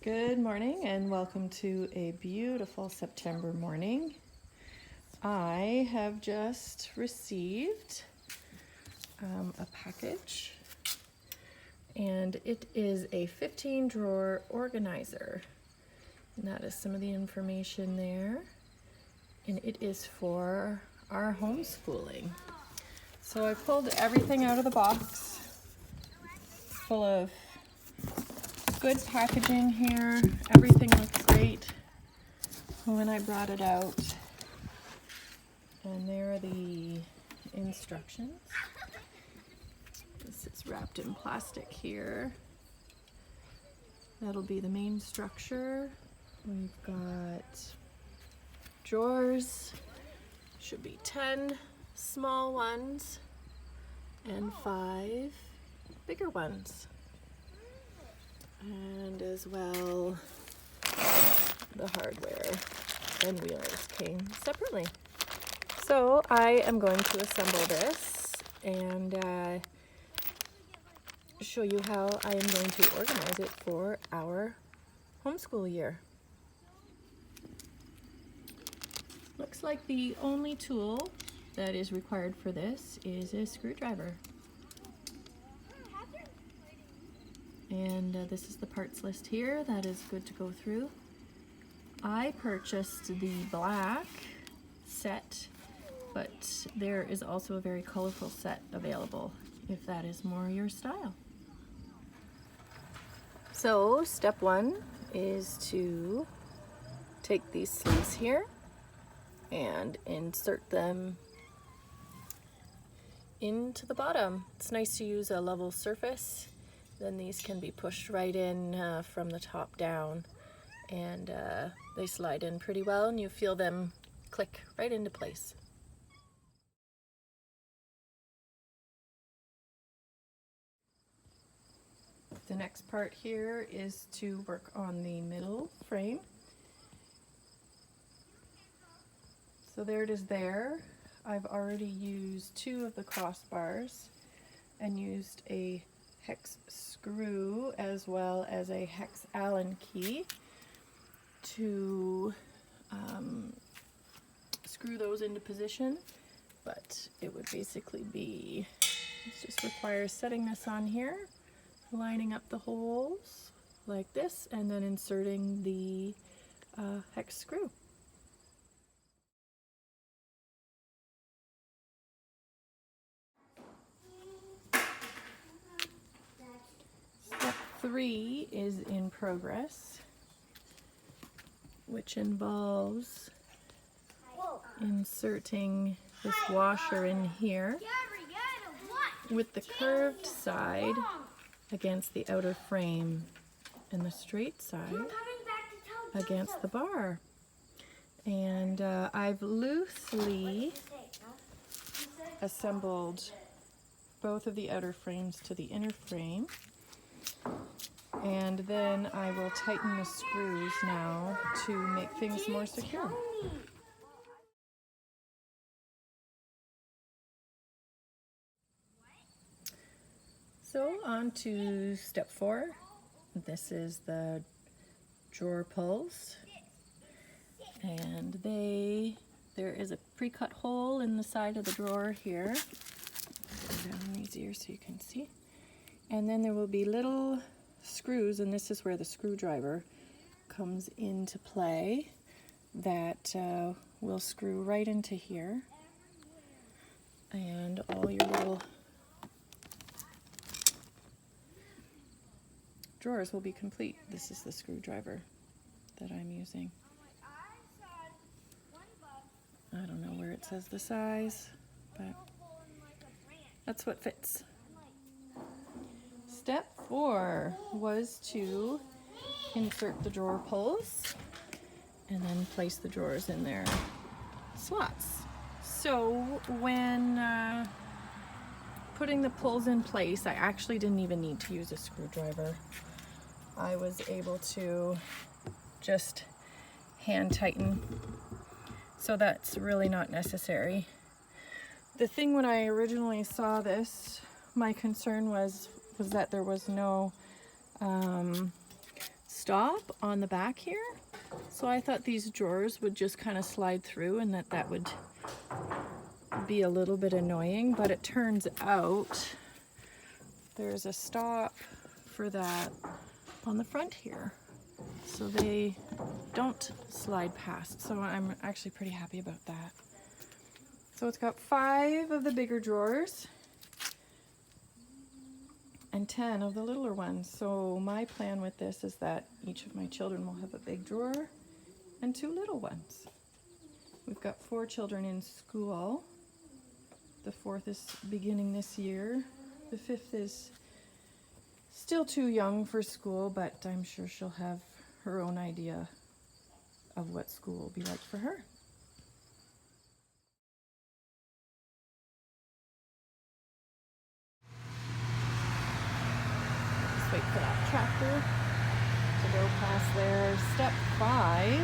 Good morning and welcome to a beautiful September morning. I have just received a package, and it is a 15-drawer organizer. And that is some of the information there. And it is for our homeschooling. So I pulled everything out of the box, full of good packaging here. Everything looks great when I brought it out. And there are the instructions. This is wrapped in plastic here. That'll be the main structure. We've got drawers. Should be 10 small ones and 5 bigger ones. And as well, the hardware and wheels came separately. So I am going to assemble this and show you how I am going to organize it for our homeschool year. Looks like the only tool that is required for this is a screwdriver. And this is the parts list here. That is good to go through. I purchased the black set, but there is also a very colorful set available if that is more your style. So step one is to take these sleeves here and insert them into the bottom. It's nice to use a level surface. Then these can be pushed right in from the top down, and they slide in pretty well, and you feel them click right into place. The next part here is to work on the middle frame. So there it is there. I've already used 2 of the crossbars and used a hex screw as well as a hex Allen key to screw those into position. But it would basically be, it just requires setting this on here, lining up the holes like this, and then inserting the hex screw. Step 3 is in progress, which involves inserting this washer in here with the curved side against the outer frame and the straight side against the bar. And I've loosely assembled both of the outer frames to the inner frame, and then I will tighten the screws now to make things more secure. So on to step 4. This is the drawer pulls, and there is a pre-cut hole in the side of the drawer here. Go down easier so you can see. And then there will be little screws, and this is where the screwdriver comes into play, that will screw right into here, and all your little drawers will be complete. This is the screwdriver that I'm using. I don't know where it says the size, but that's what fits. Step 4 was to insert the drawer pulls and then place the drawers in their slots. So when putting the pulls in place, I actually didn't even need to use a screwdriver. I was able to just hand tighten, so that's really not necessary. The thing when I originally saw this, my concern was that there was no stop on the back here. So I thought these drawers would just kind of slide through and that would be a little bit annoying, but it turns out there's a stop for that on the front here. So they don't slide past. So I'm actually pretty happy about that. So it's got 5 of the bigger drawers and 10 of the littler ones. So my plan with this is that each of my children will have a big drawer and 2 little ones. We've got 4 children in school. The 4th is beginning this year. The 5th is still too young for school, but I'm sure she'll have her own idea of what school will be like for her. Just wait for that chapter to go past there. Step 5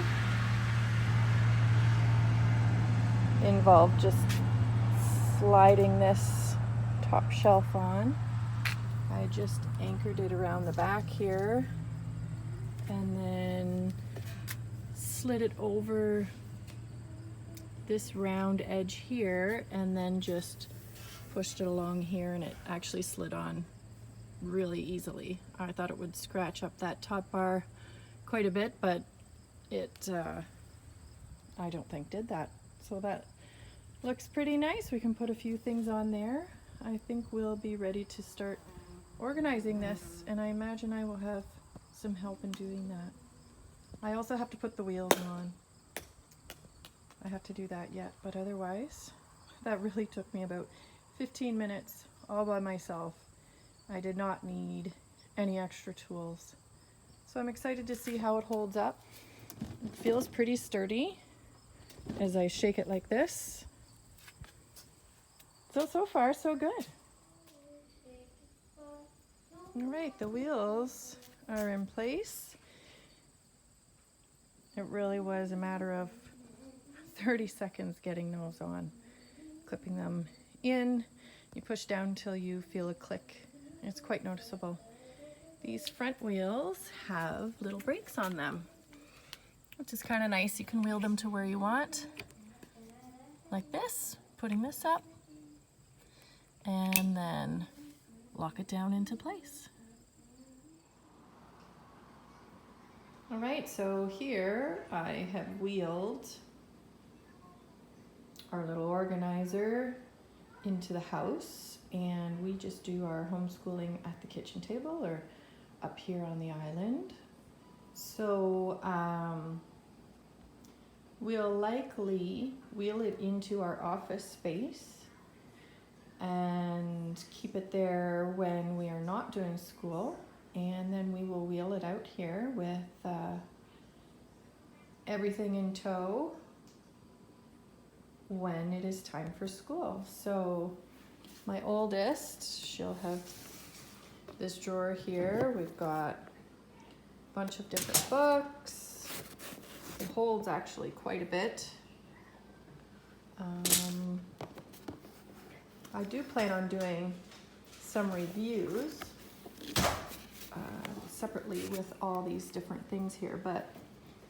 involved just sliding this top shelf on. I just anchored it around the back here and then slid it over this round edge here and then just pushed it along here, and it actually slid on really easily. I thought it would scratch up that top bar quite a bit, but it I don't think did that. So that looks pretty nice. We can put a few things on there. I think we'll be ready to start organizing this, and I imagine I will have some help in doing that. I also have to put the wheels on. I have to do that yet, but otherwise, that really took me about 15 minutes all by myself. I did not need any extra tools. So I'm excited to see how it holds up. It feels pretty sturdy as I shake it like this. So far, so good. All right, the wheels are in place. It really was a matter of 30 seconds getting those on. Clipping them in, you push down until you feel a click. It's quite noticeable. These front wheels have little brakes on them, which is kind of nice. You can wheel them to where you want, like this, putting this up, and then lock it down into place. All right, so here I have wheeled our little organizer into the house, and we just do our homeschooling at the kitchen table or up here on the island. So we'll likely wheel it into our office space and keep it there when we are not doing school, and then we will wheel it out here with everything in tow when it is time for school. So my oldest, she'll have this drawer here. We've got a bunch of different books. It holds actually quite a bit. I do plan on doing some reviews separately with all these different things here, but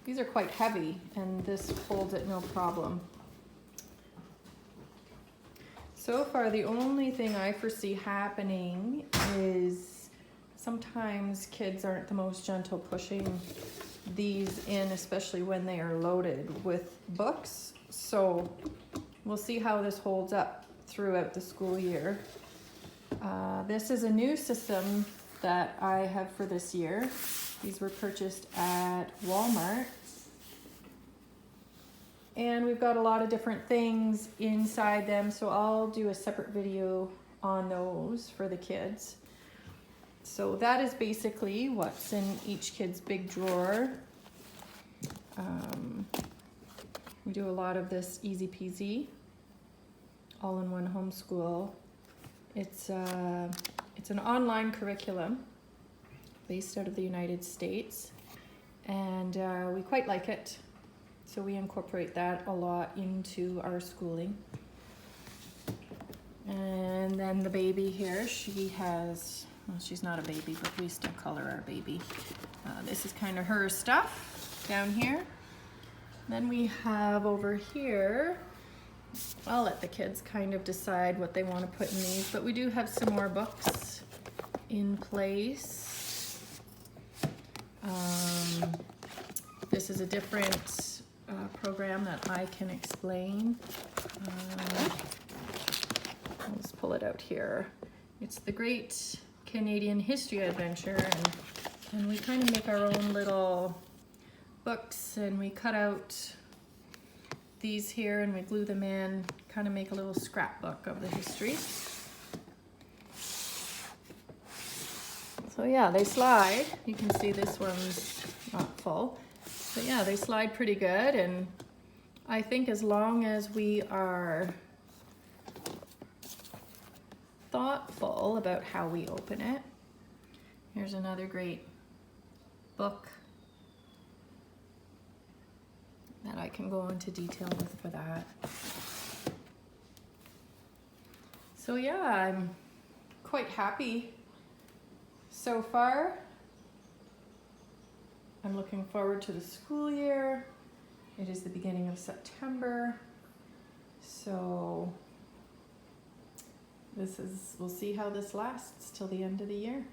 these are quite heavy and this holds it no problem. So far, the only thing I foresee happening is sometimes kids aren't the most gentle pushing these in, especially when they are loaded with books. So we'll see how this holds up throughout the school year. This is a new system that I have for this year. These were purchased at Walmart. And we've got a lot of different things inside them, so I'll do a separate video on those for the kids. So that is basically what's in each kid's big drawer. We do a lot of this easy peasy, all-in-one homeschool. It's an online curriculum based out of the United States, and we quite like it. So we incorporate that a lot into our schooling. And then the baby here, she has Well, she's not a baby, but we still call her our baby. This is kind of her stuff down here. Then we have over here, I'll let the kids kind of decide what they want to put in these, but we do have some more books in place. This is a different program that I can explain. Let's pull it out here. It's the Great Canadian History Adventure, and we kind of make our own little books, and we cut out these here and we glue them in, kind of make a little scrapbook of the history. So yeah, they slide. You can see this one's not full, but yeah, they slide pretty good. And I think as long as we are thoughtful about how we open it. Here's another great book that I can go into detail with for that. So yeah, I'm quite happy so far. I'm looking forward to the school year. It is the beginning of September. So we'll see how this lasts till the end of the year.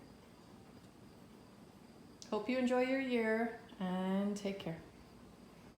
Hope you enjoy your year and take care.